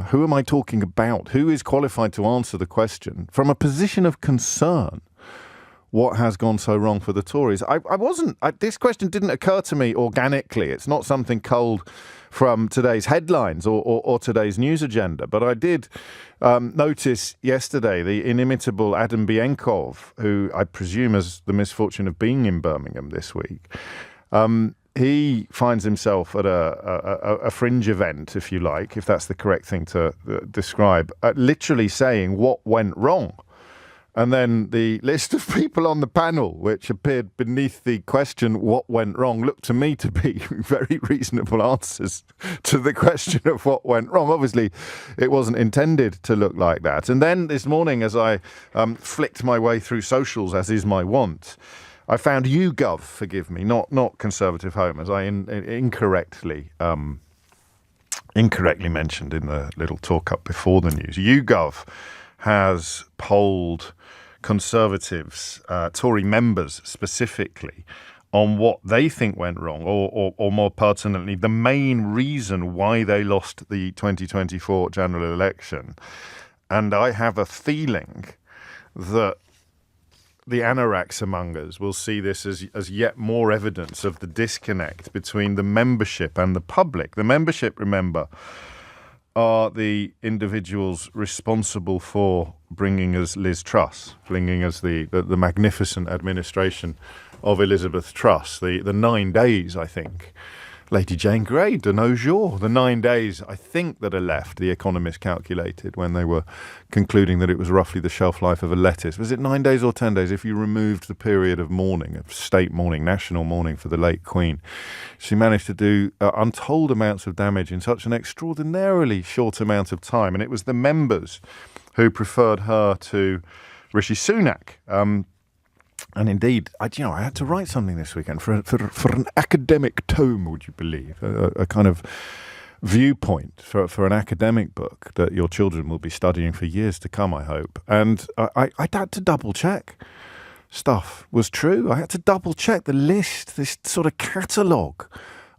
who am I talking about? Who is qualified to answer the question from a position of concern? What has gone so wrong for the Tories? This question didn't occur to me organically. It's not something culled from today's headlines or today's news agenda. But I did notice yesterday the inimitable Adam Bienkov, who I presume has the misfortune of being in Birmingham this week. He finds himself at a fringe event, if you like, if that's the correct thing to describe, literally saying what went wrong. And then the list of people on the panel, which appeared beneath the question, what went wrong, looked to me to be very reasonable answers to the question of what went wrong. Obviously, it wasn't intended to look like that. And then this morning, as I flicked my way through socials, as is my wont, I found YouGov, forgive me, not Conservative Home, as I incorrectly mentioned in the little talk-up before the news. YouGov has polled Conservatives, Tory members specifically, on what they think went wrong, or more pertinently, the main reason why they lost the 2024 general election. And I have a feeling that the Anaxamongers will see this as yet more evidence of the disconnect between the membership and the public. The membership, remember, are the individuals responsible for bringing us Liz Truss, bringing us the magnificent administration of Elizabeth Truss, the 9 days, I think. Lady Jane Grey, de nos jours, the 9 days, I think, that are left, the Economist calculated when they were concluding that it was roughly the shelf life of a lettuce. Was it 9 days or 10 days? If you removed the period of mourning, of state mourning, national mourning for the late Queen, she managed to do untold amounts of damage in such an extraordinarily short amount of time. And it was the members who preferred her to Rishi Sunak. And indeed, I had to write something this weekend for an academic tome, would you believe, a kind of viewpoint for an academic book that your children will be studying for years to come, I hope. And I had to double check stuff was true. I had to double check the list, this sort of catalogue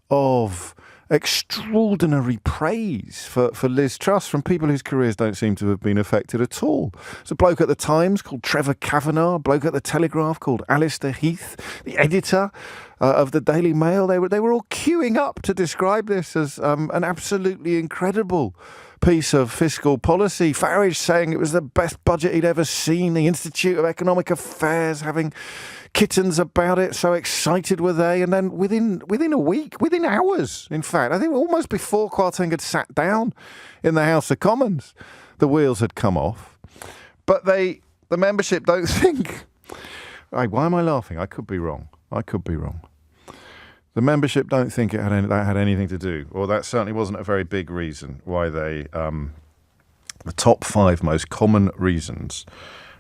of extraordinary praise for Liz Truss from people whose careers don't seem to have been affected at all. There's a bloke at the Times called Trevor Kavanagh, a bloke at the Telegraph called Alistair Heath, the editor of the Daily Mail. They were all queuing up to describe this as an absolutely incredible piece of fiscal policy. Farage saying it was the best budget he'd ever seen. The Institute of Economic Affairs having kittens about it, so excited were they. And then within a week, within hours, in fact, I think almost before Kwarteng had sat down in the House of Commons, the wheels had come off. But the membership don't think. Why am I laughing? I could be wrong. The membership don't think that had anything to do, or that certainly wasn't a very big reason why they. The top 5 most common reasons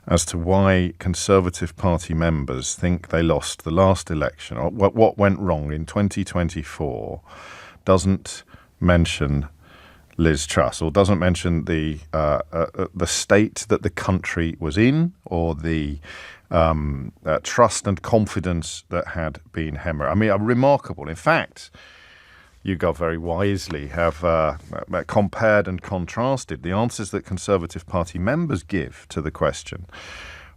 as to why Conservative Party members think they lost the last election, or what went wrong in 2024, doesn't mention Liz Truss, or doesn't mention the state that the country was in, or the trust and confidence that had been hemorrhaged. I mean, remarkable. In fact, YouGov very wisely have compared and contrasted the answers that Conservative Party members give to the question,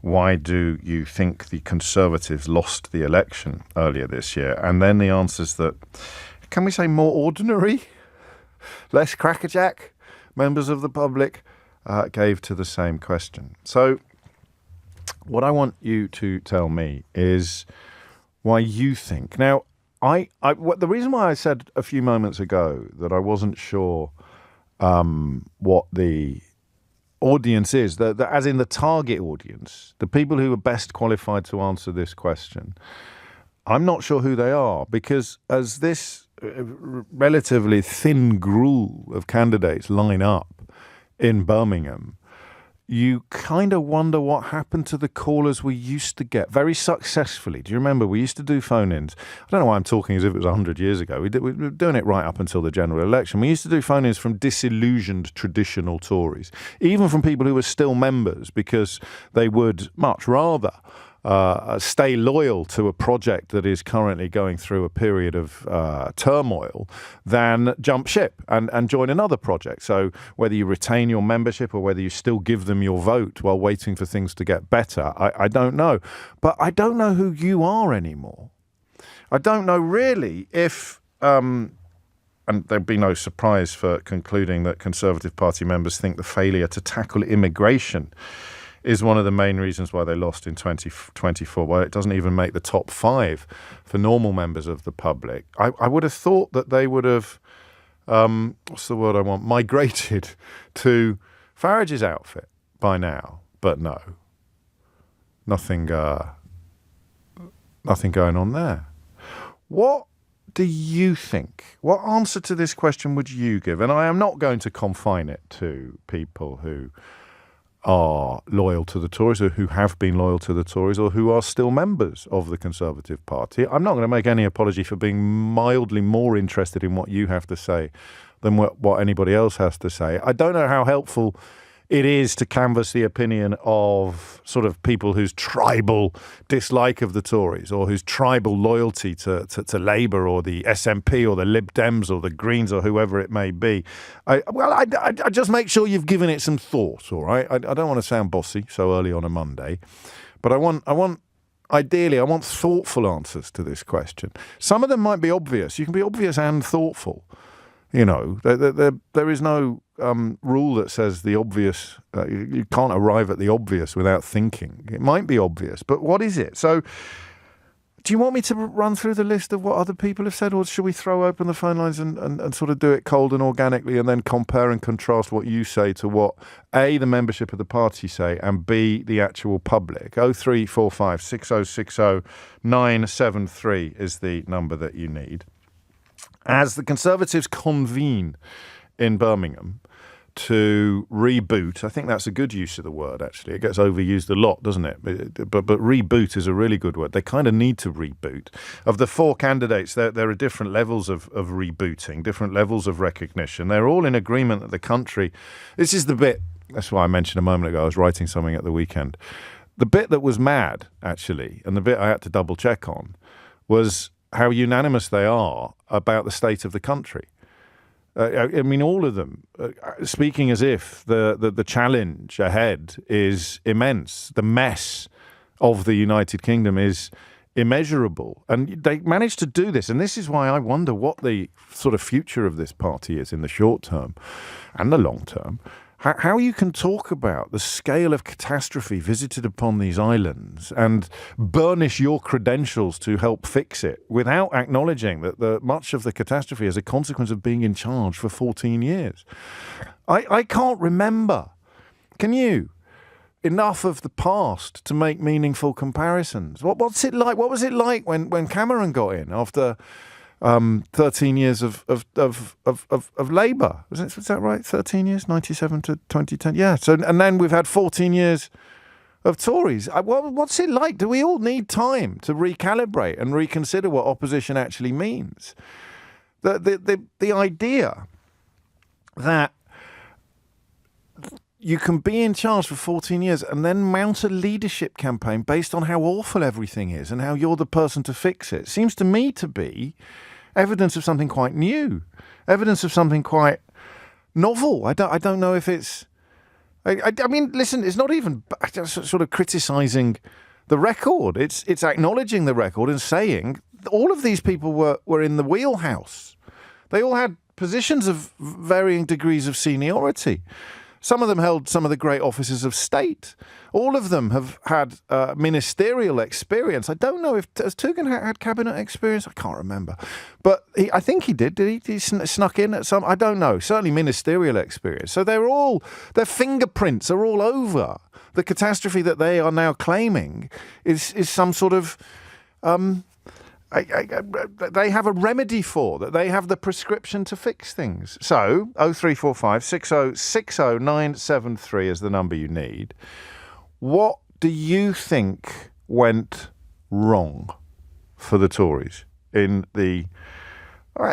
why do you think the Conservatives lost the election earlier this year? And then the answers that, can we say, more ordinary, less crackerjack members of the public gave to the same question. So what I want you to tell me is why you think. Now, the reason why I said a few moments ago that I wasn't sure what the audience is, that as in the target audience, the people who are best qualified to answer this question, I'm not sure who they are, because as this relatively thin gruel of candidates line up in Birmingham, you kind of wonder what happened to the callers we used to get very successfully. Do you remember we used to do phone-ins? I don't know why I'm talking as if it was 100 years ago. We were doing it right up until the general election. We used to do phone-ins from disillusioned traditional Tories, even from people who were still members, because they would much rather stay loyal to a project that is currently going through a period of turmoil than jump ship and join another project. So whether you retain your membership or whether you still give them your vote while waiting for things to get better, I don't know. But I don't know who you are anymore. I don't know really if, and there'd be no surprise for concluding that Conservative Party members think the failure to tackle immigration is one of the main reasons why they lost in 2024. Well, it doesn't even make the top 5 for normal members of the public. I would have thought that they would have, what's the word I want, migrated to Farage's outfit by now. But no, nothing going on there. What do you think? What answer to this question would you give? And I am not going to confine it to people who are loyal to the Tories or who have been loyal to the Tories or who are still members of the Conservative Party. I'm not going to make any apology for being mildly more interested in what you have to say than what anybody else has to say. I don't know how helpful it is to canvass the opinion of sort of people whose tribal dislike of the Tories or whose tribal loyalty to Labour or the SNP or the Lib Dems or the Greens or whoever it may be. I just make sure you've given it some thought, all right? I don't want to sound bossy so early on a Monday, but I want thoughtful answers to this question. Some of them might be obvious. You can be obvious and thoughtful. You know, there is no rule that says the obvious, you can't arrive at the obvious without thinking. It might be obvious, but what is it? So do you want me to run through the list of what other people have said, or should we throw open the phone lines and sort of do it cold and organically and then compare and contrast what you say to what A, the membership of the party say, and B, the actual public? 0345 6060 973 is the number that you need. As the Conservatives convene in Birmingham to reboot, I think that's a good use of the word, actually. It gets overused a lot, doesn't it? But reboot is a really good word. They kind of need to reboot. Of the 4 candidates, there are different levels of rebooting, different levels of recognition. They're all in agreement that the country... This is the bit, that's why I mentioned a moment ago, I was writing something at the weekend. The bit that was mad, actually, and the bit I had to double check on, was how unanimous they are about the state of the country. I mean, all of them speaking as if the challenge ahead is immense. The mess of the United Kingdom is immeasurable. And they managed to do this. And this is why I wonder what the sort of future of this party is in the short term and the long term. How you can talk about the scale of catastrophe visited upon these islands and burnish your credentials to help fix it without acknowledging that much of the catastrophe is a consequence of being in charge for 14 years. I can't remember. Can you? Enough of the past to make meaningful comparisons. What's it like? What was it like when Cameron got in after 13 years of Labour? Was that right? 13 years, 97 to 2010. Yeah. So, and then we've had 14 years of Tories. What's it like? Do we all need time to recalibrate and reconsider what opposition actually means? The idea that you can be in charge for 14 years and then mount a leadership campaign based on how awful everything is and how you're the person to fix it seems to me to be evidence of something quite new, evidence of something quite novel. I don't know if it's... I mean, listen, it's not even sort of criticising the record. It's acknowledging the record and saying all of these people were in the wheelhouse. They all had positions of varying degrees of seniority. Some of them held some of the great offices of state. All of them have had ministerial experience. I don't know if has Tuggan had cabinet experience. I can't remember, but I think he did. Did he snuck in at some? I don't know. Certainly ministerial experience. So their fingerprints are all over the catastrophe that they are now claiming is some sort of. They have a remedy for that. They have the prescription to fix things. So 0345 6060 973 is the number you need. What do you think went wrong for the Tories in the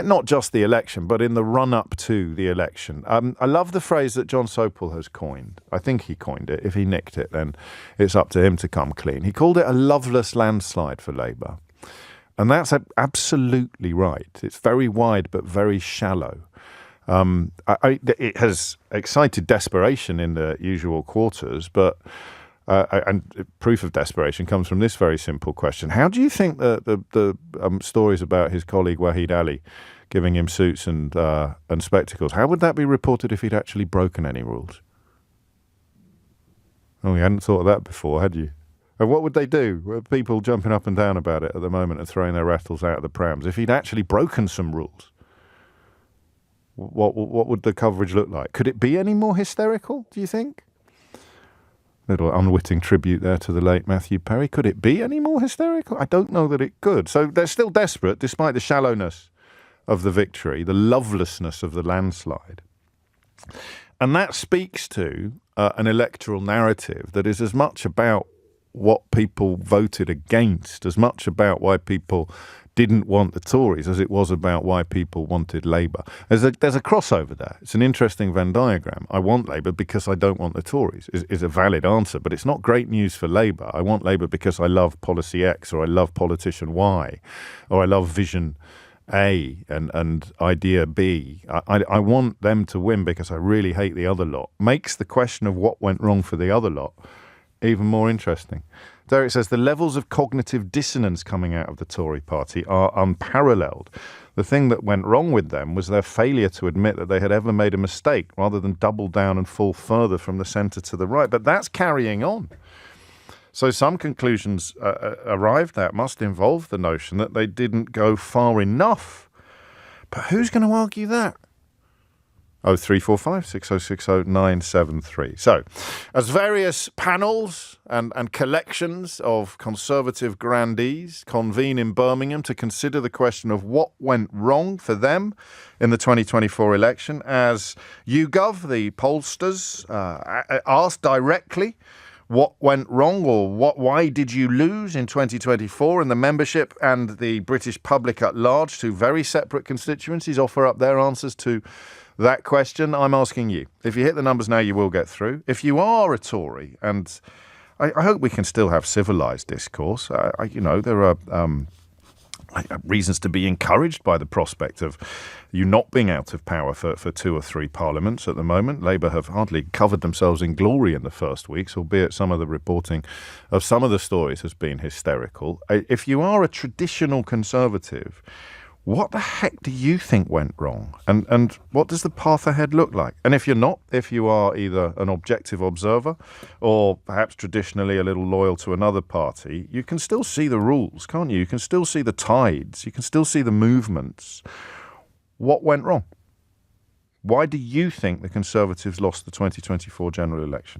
not just the election, but in the run-up to the election. I love the phrase that John Sopel has coined. I think he coined it. If he nicked it, then it's up to him to come clean. He called it a loveless landslide for Labour. And that's absolutely right. It's very wide but very shallow. It has excited desperation in the usual quarters, but and proof of desperation comes from this very simple question. How do you think the stories about his colleague Wahid Ali giving him suits and spectacles, how would that be reported if he'd actually broken any rules? Oh, you hadn't thought of that before, had you? And what would they do? People jumping up and down about it at the moment and throwing their rattles out of the prams. If he'd actually broken some rules, what would the coverage look like? Could it be any more hysterical, do you think? Little unwitting tribute there to the late Matthew Perry. Could it be any more hysterical? I don't know that it could. So they're still desperate, despite the shallowness of the victory, the lovelessness of the landslide. And that speaks to an electoral narrative that is as much about what people voted against, as much about why people didn't want the Tories as it was about why people wanted Labour. There's a crossover there. It's an interesting Venn diagram. I want Labour because I don't want the Tories is a valid answer, but it's not great news for Labour. I want Labour because I love policy X, or I love politician Y, or I love vision A and idea B. I want them to win because I really hate the other lot. Makes the question of what went wrong for the other lot even more interesting. Derek says the levels of cognitive dissonance coming out of the Tory party are unparalleled. The thing that went wrong with them was their failure to admit that they had ever made a mistake, rather than double down and fall further from the centre to the right. But that's carrying on. So some conclusions arrived at must involve the notion that they didn't go far enough. But who's going to argue that? 0345 6060 973. So, as various panels and collections of Conservative grandees convene in Birmingham to consider the question of what went wrong for them in the 2024 election, as YouGov, the pollsters, asked directly what went wrong, or why did you lose in 2024, and the membership and the British public at large, two very separate constituencies, offer up their answers to that question. I'm asking you. If you hit the numbers now, you will get through. If you are a Tory, and I hope we can still have civilised discourse, there are reasons to be encouraged by the prospect of you not being out of power for 2 or 3 parliaments at the moment. Labour have hardly covered themselves in glory in the first weeks, albeit some of the reporting of some of the stories has been hysterical. If you are a traditional Conservative, what the heck do you think went wrong? And what does the path ahead look like? And if you're not, if you are either an objective observer or perhaps traditionally a little loyal to another party, you can still see the rules, can't you? You can still see the tides. You can still see the movements. What went wrong? Why do you think the Conservatives lost the 2024 general election?